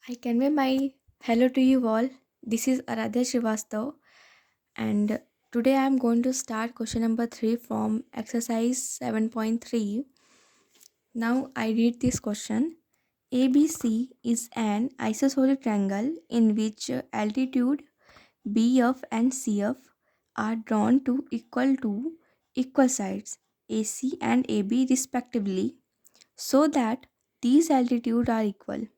I convey my hello to you all. This is Aradhya Srivastav, and today I am going to start question number 3 from exercise 7.3. Now I read this question. ABC is an isosceles triangle in which altitude BF and CF are drawn to equal sides AC and AB respectively, so that these altitudes are equal.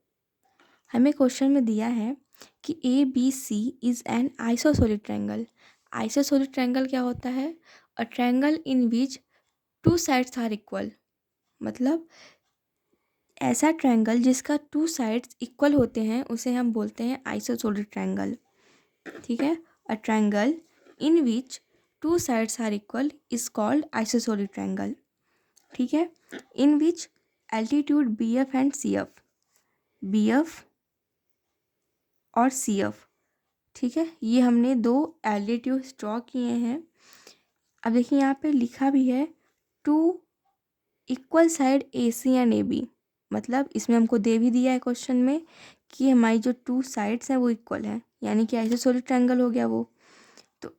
हमें question में दिया है कि A B C is an isosceles triangle. Isosceles triangle क्या होता है? A triangle in which two sides are equal. मतलब ऐसा ट्रायंगल जिसका टू साइड्स इक्वल होते हैं उसे हम बोलते हैं आइसोसोलिड ट्रायंगल। ठीक है, a triangle in which two sides are equal is called isosceles triangle. ठीक है, in which altitude B F and C F, B F और सी एफ, ठीक है, ये हमने दो एल्टीट्यूड्स ड्रॉ किए हैं। अब देखिए यहाँ पे लिखा भी है two equal side A C and A B. मतलब इसमें हमको दे भी दिया है क्वेश्चन में कि हमारी जो टू साइड्स हैं वो इक्वल हैं, यानी कि आइसोसोलिड ट्रायंगल हो गया वो। तो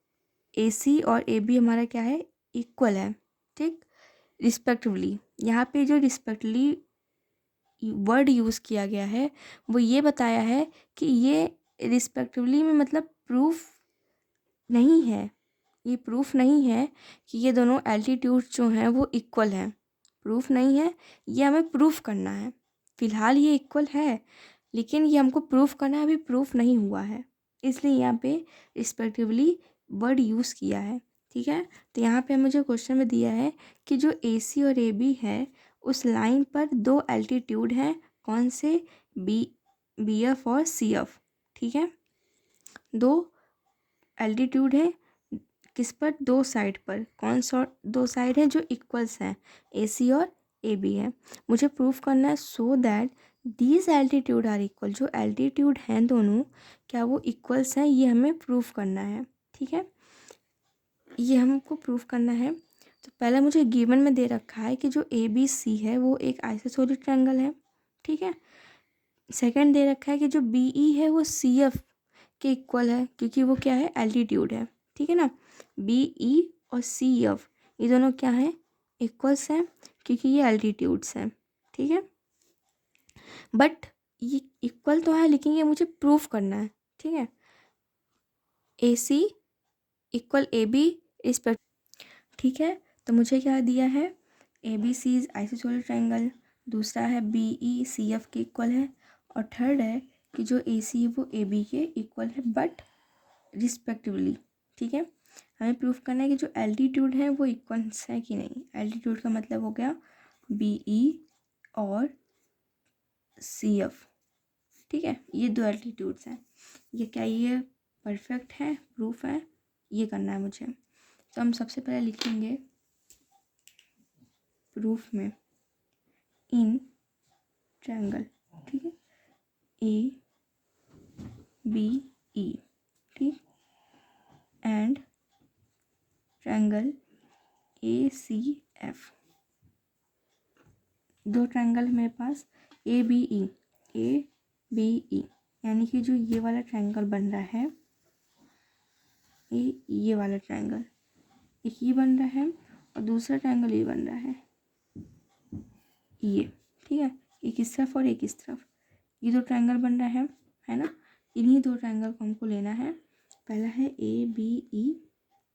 ए सी और ए बी हमारा क्या है? इक्वल है। ठीक, रिस्पेक्टिवली। यहाँ पे जो रिस्पेक्टली वर्ड यूज़ किया गया है वो ये बताया है कि ये रिस्पेक्टिवली में मतलब प्रूफ नहीं है। ये प्रूफ नहीं है कि ये दोनों एल्टीट्यूड जो हैं वो इक्वल हैं। प्रूफ नहीं है, ये हमें प्रूफ करना है। फ़िलहाल ये इक्वल है, लेकिन ये हमको प्रूफ करना है, अभी प्रूफ नहीं हुआ है, इसलिए यहाँ पे रिस्पेक्टिवली वर्ड यूज़ किया है। ठीक है, तो यहाँ पे मुझे क्वेश्चन में दिया है कि जो ए सी और ए बी है उस लाइन पर दो एल्टीट्यूड हैं। कौन से? बी एफ और सी एफ। ठीक है, दो एल्टीट्यूड है किस पर? दो साइड पर। कौन सा दो साइड है? जो इक्वल्स हैं, ए सी और ए बी है। मुझे प्रूफ करना है so that these altitude are equal. जो एल्टीट्यूड हैं दोनों, क्या वो इक्वल्स हैं? ये हमें प्रूफ करना है। ठीक है, ये हमको प्रूफ करना है। तो पहले मुझे गिवन में दे रखा है कि जो ए बी सी है वो एक आइसोसोलिड ट्रायंगल है। ठीक है, सेकंड दे रखा है कि जो बी ई है वो सी एफ के इक्वल है, क्योंकि वो क्या है? एल्टीट्यूड है। ठीक है ना, बी ई और सी एफ ये दोनों क्या हैं? इक्वल्स हैं, क्योंकि ये एल्टीट्यूड्स हैं। ठीक है, बट ये इक्वल तो है, लेकिन ये मुझे प्रूफ करना है। ठीक है, A C equal A B respect. ठीक है, तो मुझे क्या दिया है? A B C is isosceles triangle, दूसरा है बी ई सी एफ के इक्वल है, और थर्ड है कि जो ए सी है वो ए बी के इक्वल है बट रिस्पेक्टिवली। ठीक है, हमें प्रूफ करना है कि जो एल्टीट्यूड है वो इक्वल्स है कि नहीं। एल्टीट्यूड का मतलब हो गया बी ई और सी एफ। ठीक है, ये दो एल्टीट्यूड्स हैं। ये क्या ये परफेक्ट है? प्रूफ है? ये करना है मुझे। तो हम सबसे पहले लिखेंगे प्रूफ में इन ट्रायंगल। ठीक है, ए बी ई, ठीक, and triangle A C F. दो ट्रायंगल मेरे पास ए बी ई, ए बी ई, यानी कि जो ये वाला ट्रायंगल बन रहा है, ये वाला ट्रायंगल, एक ये बन रहा है और दूसरा ट्रायंगल ये बन रहा है, ये। ठीक है, एक इस तरफ और एक इस तरफ, ये दो ट्रायंगल बन रहा है ना। इन्हीं दो ट्रायंगल को हमको लेना है। पहला है ए बी ई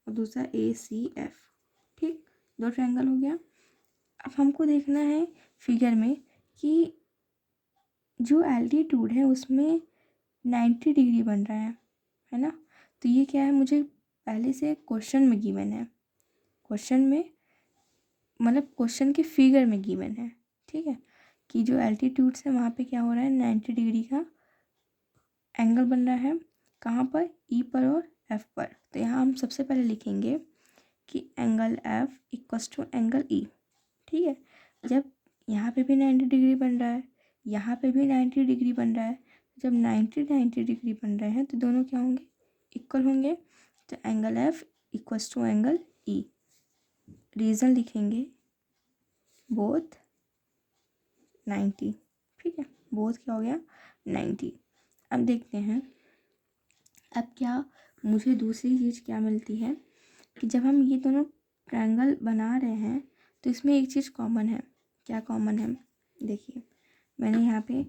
और दूसरा ए सी एफ। ठीक, दो ट्रायंगल हो गया। अब हमको देखना है फिगर में कि जो एल्टीट्यूड है उसमें 90 डिग्री बन रहा है ना। तो ये क्या है? मुझे पहले से क्वेश्चन में गिवन है, क्वेश्चन में मतलब क्वेश्चन के फिगर में गिवन है। ठीक है, कि जो एल्टीट्यूड्स है वहाँ पे क्या हो रहा है? 90 डिग्री का एंगल बन रहा है। कहाँ पर? ई पर और एफ पर। तो यहाँ हम सबसे पहले लिखेंगे कि angle F equals to angle E. ठीक है, जब यहाँ पे भी 90 डिग्री बन रहा है, यहाँ पे भी 90 डिग्री बन रहा है, जब 90 डिग्री बन रहे हैं तो दोनों क्या होंगे? इक्वल होंगे। तो angle F equals to angle E. Reason लिखेंगे बोथ 90। ठीक है, बोथ क्या हो गया? 90। अब देखते हैं अब क्या मुझे दूसरी चीज़ क्या मिलती है कि जब हम ये दोनों ट्रायंगल बना रहे हैं तो इसमें एक चीज़ कॉमन है। क्या कॉमन है? देखिए मैंने यहाँ पे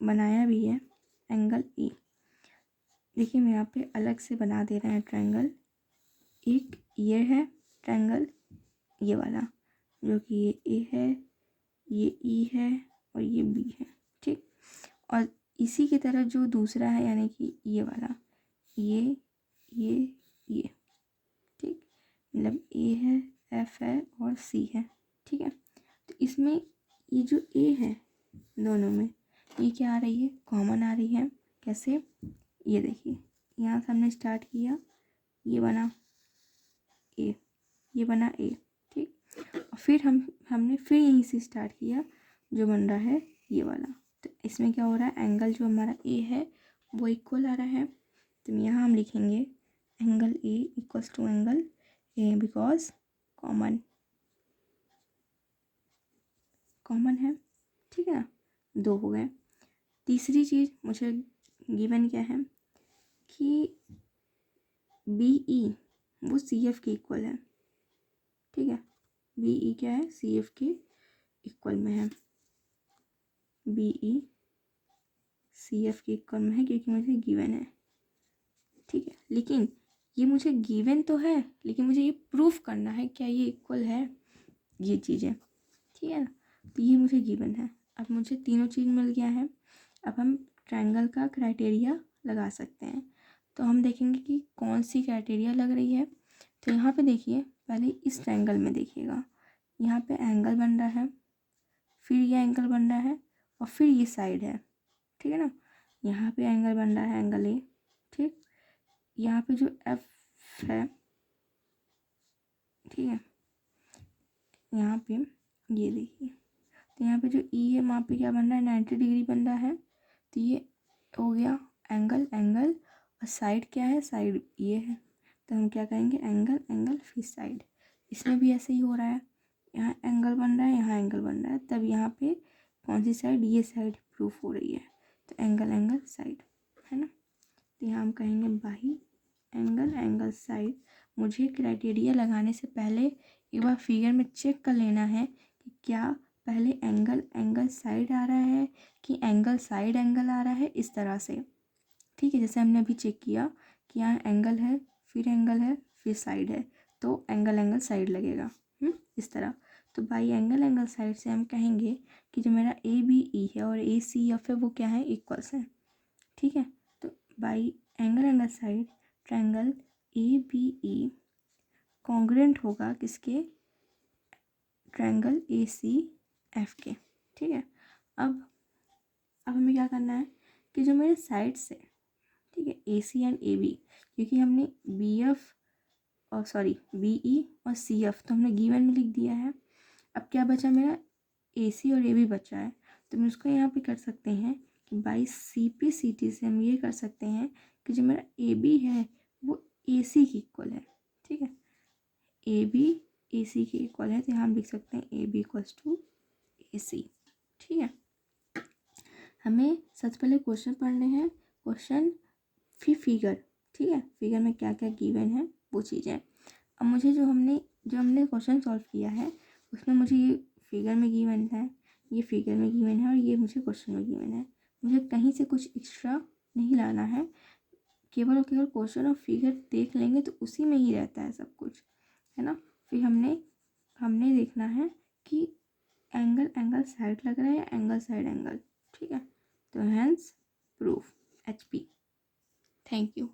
बनाया भी है एंगल ए। देखिए मैं यहाँ पे अलग से बना दे रहे हैं ट्रायंगल। एक ये है ट्रायंगल, ये वाला, जो कि ये ए है, ये ई है और ये बी है, ठीक। और इसी की तरह जो दूसरा है यानी कि ये वाला, ये ये ठीक, मतलब ए है, एफ है और सी है, ठीक है। तो इसमें ये जो ए है दोनों में, ये क्या आ रही है? कॉमन आ रही है। कैसे? ये देखिए यहाँ से हमने स्टार्ट किया, ये बना ए, ये बना ए, ठीक। और फिर हमने फिर यहीं से स्टार्ट किया, जो बन रहा है ये वाला। तो इसमें क्या हो रहा है? एंगल जो हमारा ए है वो इक्वल आ रहा है। तो यहाँ हम लिखेंगे angle A equals to angle A because common है, ठीक है ना। दो हो गए। तीसरी चीज़ मुझे गिवन क्या है कि बी ई वो सी एफ के इक्वल है, ठीक है। बी ई क्या है? सी एफ के इक्वल में है। बी ई सी एफ के इक्वल में है क्योंकि मुझे गिवन है, ठीक है। लेकिन ये मुझे गिवन तो है, लेकिन मुझे ये प्रूफ करना है क्या ये इक्वल है, ये चीज़ें, ठीक है ना। तो ये मुझे गिवन है। अब मुझे तीनों चीज़ मिल गया है। अब हम ट्रायंगल का क्राइटेरिया लगा सकते हैं। तो हम देखेंगे कि कौन सी क्राइटेरिया लग रही है। तो यहाँ पे देखिए, पहले इस ट्रायंगल में देखिएगा, यहाँ पे एंगल बन रहा है, फिर ये एंगल बन रहा है और फिर ये साइड है, ठीक है ना। यहाँ पे एंगल बन रहा है एंगल ए, ठीक। यहाँ पे जो एफ है, ठीक है, यहाँ पे ये देखिए, तो यहाँ पे जो ई है वहाँ पे क्या बन रहा है? 90 डिग्री बन रहा है। तो ये हो गया एंगल और साइड क्या है? साइड ये है। तो हम क्या कहेंगे? एंगल फिर साइड। इसमें भी ऐसे ही हो रहा है, यहाँ एंगल बन रहा है, यहाँ एंगल बन रहा है, तब यहाँ पे कौन सी साइड? ये साइड प्रूफ हो रही है। तो एंगल साइड, है ना। तो यहाँ हम कहेंगे बाई एंगल साइड। मुझे क्राइटेरिया लगाने से पहले एक बार फिगर में चेक कर लेना है कि क्या पहले एंगल साइड आ रहा है कि एंगल साइड एंगल आ रहा है, इस तरह से, ठीक है। जैसे हमने अभी चेक किया कि यहाँ एंगल है, फिर एंगल है, फिर साइड है, तो एंगल साइड लगेगा, इस तरह। तो बाई एंगल साइड से हम कहेंगे कि जो मेरा ए बी ई है और ए सी एफ है वो क्या है? इक्वल्स है, ठीक है। तो by angle side triangle A B E congruent होगा किसके? ट्रायंगल ए सी एफ के, ठीक है। अब हमें क्या करना है कि जो मेरे साइड से, ठीक है, A C and A B, क्योंकि हमने बी एफ और सॉरी बी ई और सी एफ तो हमने गिवन में लिख दिया है। अब क्या बचा? मेरा ए सी और ए बी बचा है। तो हम इसको यहाँ पे कर सकते हैं कि by C P C T से हम ये कर सकते हैं कि जो मेरा ए बी है वो ए सी की इक्वल है, ठीक है। ए बी ए सी की इक्वल है, तो यहाँ हम लिख सकते हैं ए बी इक्वल्स टू ए सी, ठीक है। हमें सबसे पहले क्वेश्चन पढ़ने हैं, क्वेश्चन फिर फिगर, ठीक है। फिगर में क्या क्या गिवन है वो चीज़ें। अब मुझे जो हमने क्वेश्चन सॉल्व किया है उसमें मुझे ये फिगर में गिवन है, ये फिगर में गिवन है और ये मुझे क्वेश्चन में गिवन है। मुझे कहीं से कुछ एक्स्ट्रा नहीं लाना है, केवल और केवल क्वेश्चन और फिगर देख लेंगे तो उसी में ही रहता है सब कुछ, है ना। फिर हमने देखना है कि एंगल साइड लग रहा है या एंगल साइड एंगल, ठीक है। तो hence proof HP। Thank you.